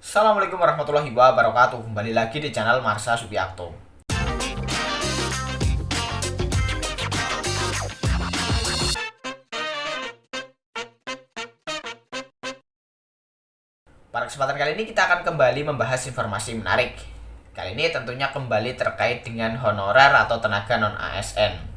Assalamualaikum warahmatullahi wabarakatuh. Kembali lagi di channel Marsha Subiakto. Pada kesempatan kali ini kita akan kembali membahas informasi menarik. Kali ini tentunya kembali terkait dengan honorer atau tenaga non-ASN.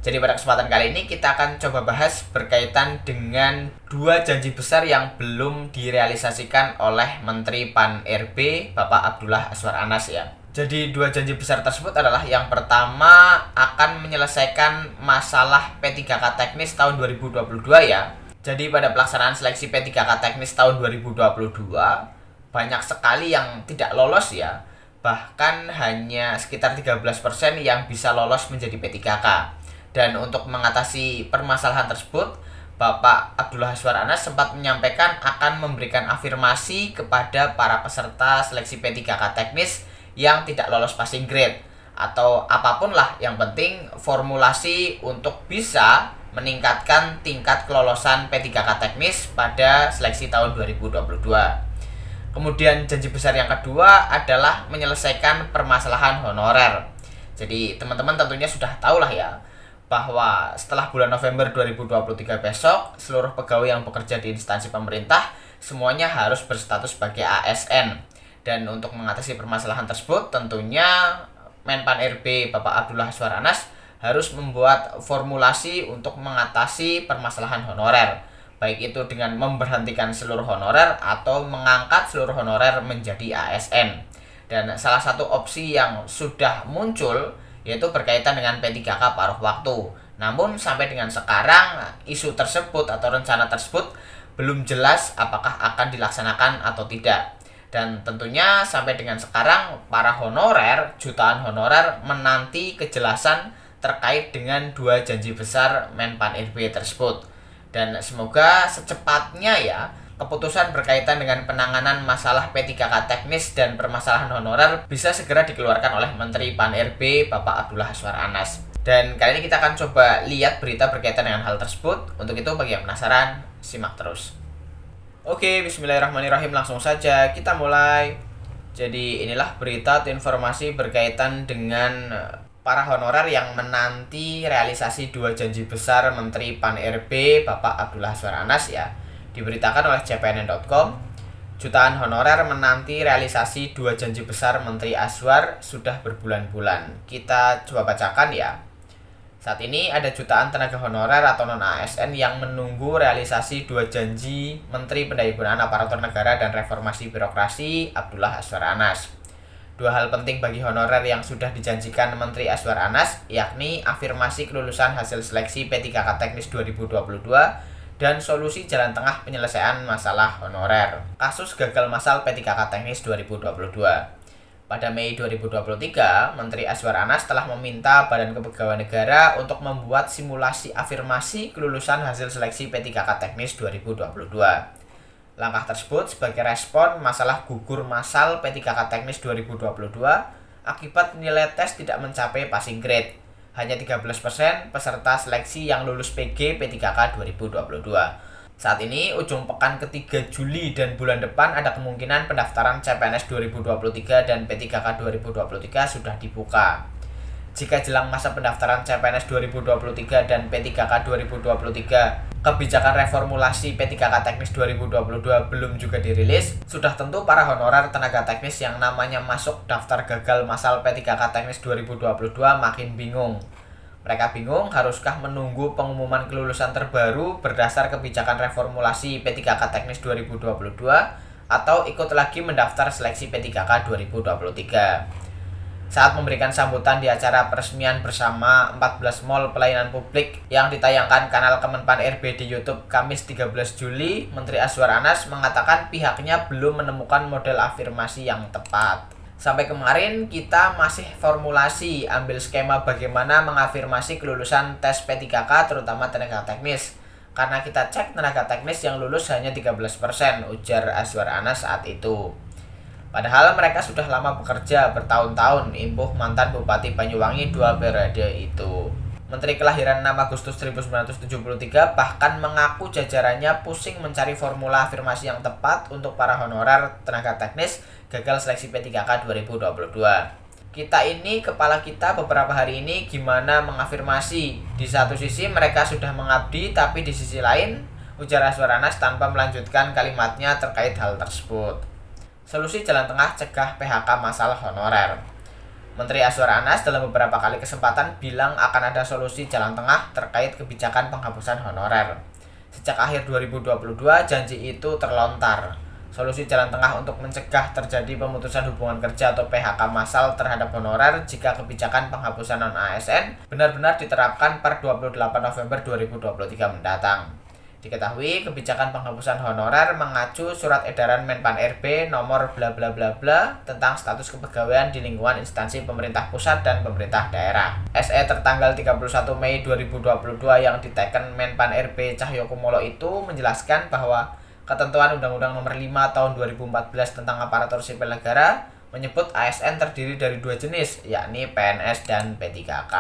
Jadi pada kesempatan kali ini kita akan coba bahas berkaitan dengan dua janji besar yang belum direalisasikan oleh Menteri Pan-RB Bapak Abdullah Azwar Anas ya. Jadi dua janji besar tersebut adalah yang pertama akan menyelesaikan masalah P3K teknis tahun 2022 ya. Jadi pada pelaksanaan seleksi P3K teknis tahun 2022 banyak sekali yang tidak lolos ya. Bahkan hanya sekitar 13% yang bisa lolos menjadi P3K. Dan untuk mengatasi permasalahan tersebut, Bapak Abdullah Azwar Anas sempat menyampaikan akan memberikan afirmasi kepada para peserta seleksi P3K teknis yang tidak lolos passing grade atau apapun lah, yang penting formulasi untuk bisa meningkatkan tingkat kelolosan P3K teknis pada seleksi tahun 2022. Kemudian janji besar yang kedua adalah menyelesaikan permasalahan honorer. Jadi teman-teman tentunya sudah tahu lah ya, bahwa setelah bulan November 2023 besok, seluruh pegawai yang bekerja di instansi pemerintah semuanya harus berstatus sebagai ASN. Dan untuk mengatasi permasalahan tersebut, tentunya Menpan RB Bapak Abdullah Azwar Anas harus membuat formulasi untuk mengatasi permasalahan honorer. Baik itu dengan memberhentikan seluruh honorer atau mengangkat seluruh honorer menjadi ASN. Dan salah satu opsi yang sudah muncul yaitu berkaitan dengan P3K paruh waktu. Namun sampai dengan sekarang isu tersebut atau rencana tersebut belum jelas apakah akan dilaksanakan atau tidak. Dan tentunya sampai dengan sekarang para honorer, jutaan honorer menanti kejelasan terkait dengan dua janji besar Menpan RB tersebut. Dan semoga secepatnya ya keputusan berkaitan dengan penanganan masalah P3K teknis dan permasalahan honorer bisa segera dikeluarkan oleh Menteri Pan-RB Bapak Abdullah Azwar Anas. Dan kali ini kita akan coba lihat berita berkaitan dengan hal tersebut. Untuk itu bagi yang penasaran, simak terus. Oke, bismillahirrahmanirrahim, langsung saja kita mulai. Jadi inilah berita atau informasi berkaitan dengan para honorer yang menanti realisasi dua janji besar Menteri Pan-RB Bapak Abdullah Azwar Anas ya. Diberitakan oleh cpnn.com, jutaan honorer menanti realisasi dua janji besar Menteri Azwar sudah berbulan-bulan. Kita coba bacakan ya. Saat ini ada jutaan tenaga honorer atau non-ASN yang menunggu realisasi dua janji Menteri Pendayaan Aparatur Negara dan Reformasi Birokrasi Abdullah Azwar Anas. Dua hal penting bagi honorer yang sudah dijanjikan Menteri Azwar Anas, yakni afirmasi kelulusan hasil seleksi P3K teknis 2022 dan solusi jalan tengah penyelesaian masalah honorer. Kasus gagal masal P3K teknis 2022. Pada Mei 2023, Menteri Azwar Anas telah meminta Badan Kepegawaian Negara untuk membuat simulasi afirmasi kelulusan hasil seleksi P3K teknis 2022. Langkah tersebut sebagai respon masalah gugur massal P3K teknis 2022 akibat nilai tes tidak mencapai passing grade. Hanya 13% peserta seleksi yang lulus PG P3K 2022. Saat ini ujung pekan ketiga Juli dan bulan depan ada kemungkinan pendaftaran CPNS 2023 dan P3K 2023 sudah dibuka. Jika jelang masa pendaftaran CPNS 2023 dan P3K 2023, kebijakan reformulasi P3K teknis 2022 belum juga dirilis, sudah tentu para honorer tenaga teknis yang namanya masuk daftar gagal masal P3K teknis 2022 makin bingung. Mereka bingung haruskah menunggu pengumuman kelulusan terbaru berdasar kebijakan reformulasi P3K teknis 2022 atau ikut lagi mendaftar seleksi P3K 2023. Saat memberikan sambutan di acara peresmian bersama 14 mall pelayanan publik yang ditayangkan kanal Kemenpan RB di YouTube Kamis 13 Juli, Menteri Azwar Anas mengatakan pihaknya belum menemukan model afirmasi yang tepat. Sampai kemarin kita masih formulasi ambil skema bagaimana mengafirmasi kelulusan tes P3K terutama tenaga teknis. Karena kita cek tenaga teknis yang lulus hanya 13%, ujar Azwar Anas saat itu. Padahal mereka sudah lama bekerja bertahun-tahun, imbuh mantan Bupati Banyuwangi 2 periode itu. Menteri kelahiran 6 Agustus 1973 bahkan mengaku jajarannya pusing mencari formula afirmasi yang tepat untuk para honorer tenaga teknis gagal seleksi P3K 2022. Kepala kita beberapa hari ini gimana mengafirmasi. Di satu sisi mereka sudah mengabdi, tapi di sisi lain, ujar Azwar Anas tanpa melanjutkan kalimatnya terkait hal tersebut. Solusi jalan tengah cegah PHK massal honorer. Menteri Azwar Anas dalam beberapa kali kesempatan bilang akan ada solusi jalan tengah terkait kebijakan penghapusan honorer. Sejak akhir 2022, janji itu terlontar. Solusi jalan tengah untuk mencegah terjadi pemutusan hubungan kerja atau PHK massal terhadap honorer jika kebijakan penghapusan non-ASN benar-benar diterapkan per 28 November 2023 mendatang. Diketahui kebijakan penghapusan honorer mengacu surat edaran Menpan RB nomor bla bla bla bla tentang status kepegawaian di lingkungan instansi pemerintah pusat dan pemerintah daerah. SE tertanggal 31 Mei 2022 yang diteken Menpan RB Cahyokumolo itu menjelaskan bahwa ketentuan Undang-Undang Nomor 5 Tahun 2014 tentang Aparatur Sipil Negara menyebut ASN terdiri dari dua jenis, yakni PNS dan P3K.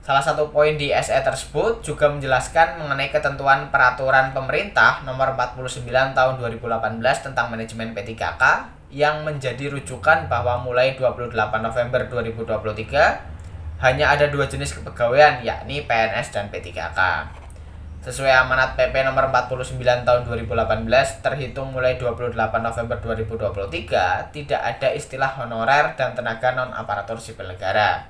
Salah satu poin di SE tersebut juga menjelaskan mengenai ketentuan Peraturan Pemerintah Nomor 49 Tahun 2018 tentang Manajemen P3K yang menjadi rujukan bahwa mulai 28 November 2023 hanya ada dua jenis kepegawaian, yakni PNS dan P3K. Sesuai amanat PP Nomor 49 Tahun 2018 terhitung mulai 28 November 2023 tidak ada istilah honorer dan tenaga non-aparatur sipil negara.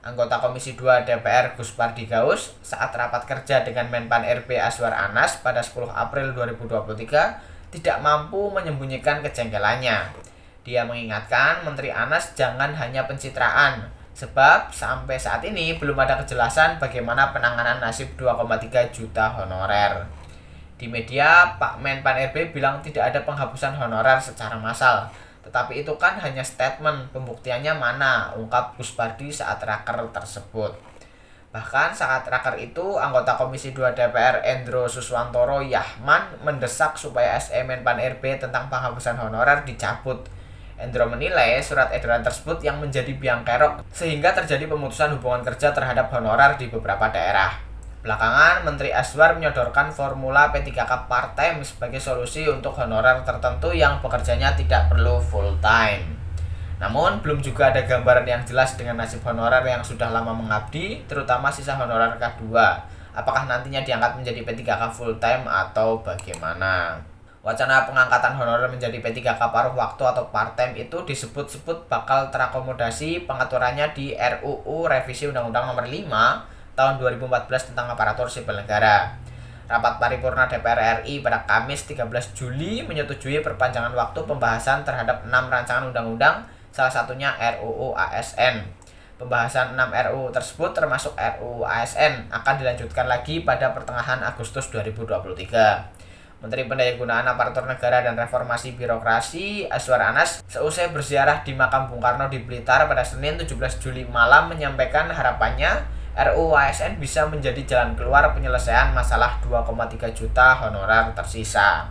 Anggota Komisi 2 DPR Gus Pardi Gaus saat rapat kerja dengan Menpan RB Azwar Anas pada 10 April 2023 tidak mampu menyembunyikan kejengkelannya. Dia mengingatkan Menteri Anas jangan hanya pencitraan, sebab sampai saat ini belum ada kejelasan bagaimana penanganan nasib 2,3 juta honorer. Di media, Pak Menpan RB bilang tidak ada penghapusan honorer secara massal. Tetapi itu kan hanya statement, pembuktiannya mana, ungkap Gus Pardi saat raker tersebut. Bahkan saat raker itu, anggota Komisi 2 DPR Endro Suswantoro Yahman mendesak supaya SE Menpan RB tentang penghapusan honorer dicabut. Endro menilai surat edaran tersebut yang menjadi biang kerok sehingga terjadi pemutusan hubungan kerja terhadap honorer di beberapa daerah. Belakangan, Menteri Azwar menyodorkan formula P3K part-time sebagai solusi untuk honorer tertentu yang pekerjanya tidak perlu full-time. Namun, belum juga ada gambaran yang jelas dengan nasib honorer yang sudah lama mengabdi, terutama sisa honorer K2. Apakah nantinya diangkat menjadi P3K full-time atau bagaimana? Wacana pengangkatan honorer menjadi P3K paruh waktu atau part-time itu disebut-sebut bakal terakomodasi pengaturannya di RUU Revisi Undang-Undang Nomor 5 Tahun 2014 tentang Aparatur Sipil Negara. Rapat paripurna DPR RI pada Kamis 13 Juli menyetujui perpanjangan waktu pembahasan terhadap 6 rancangan undang-undang, salah satunya RUU ASN. Pembahasan 6 RUU tersebut termasuk RUU ASN akan dilanjutkan lagi pada pertengahan Agustus 2023. Menteri Pendayagunaan Aparatur Negara dan Reformasi Birokrasi Azwar Anas seusai berziarah di makam Bung Karno di Blitar pada Senin 17 Juli malam menyampaikan harapannya RUU ASN bisa menjadi jalan keluar penyelesaian masalah 2,3 juta honorer tersisa.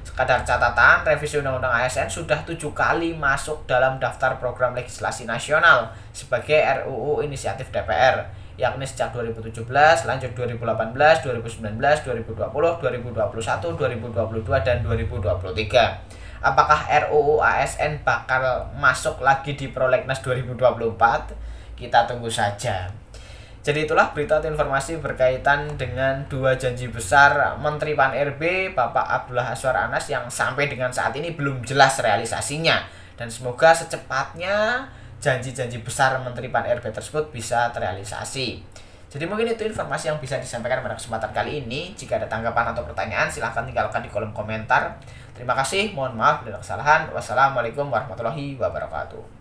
Sekadar catatan, revisi Undang-Undang ASN sudah 7 kali masuk dalam daftar program legislasi nasional sebagai RUU inisiatif DPR, yakni sejak 2017, lanjut 2018, 2019, 2020, 2021, 2022, dan 2023. Apakah RUU ASN bakal masuk lagi di Prolegnas 2024? Kita tunggu saja. Jadi itulah berita atau informasi berkaitan dengan dua janji besar Menteri Pan RB Bapak Abdullah Azwar Anas yang sampai dengan saat ini belum jelas realisasinya. Dan semoga secepatnya janji-janji besar Menteri Pan RB tersebut bisa terrealisasi. Jadi mungkin itu informasi yang bisa disampaikan pada kesempatan kali ini. Jika ada tanggapan atau pertanyaan silahkan tinggalkan di kolom komentar. Terima kasih, mohon maaf bila ada kesalahan. Wassalamualaikum warahmatullahi wabarakatuh.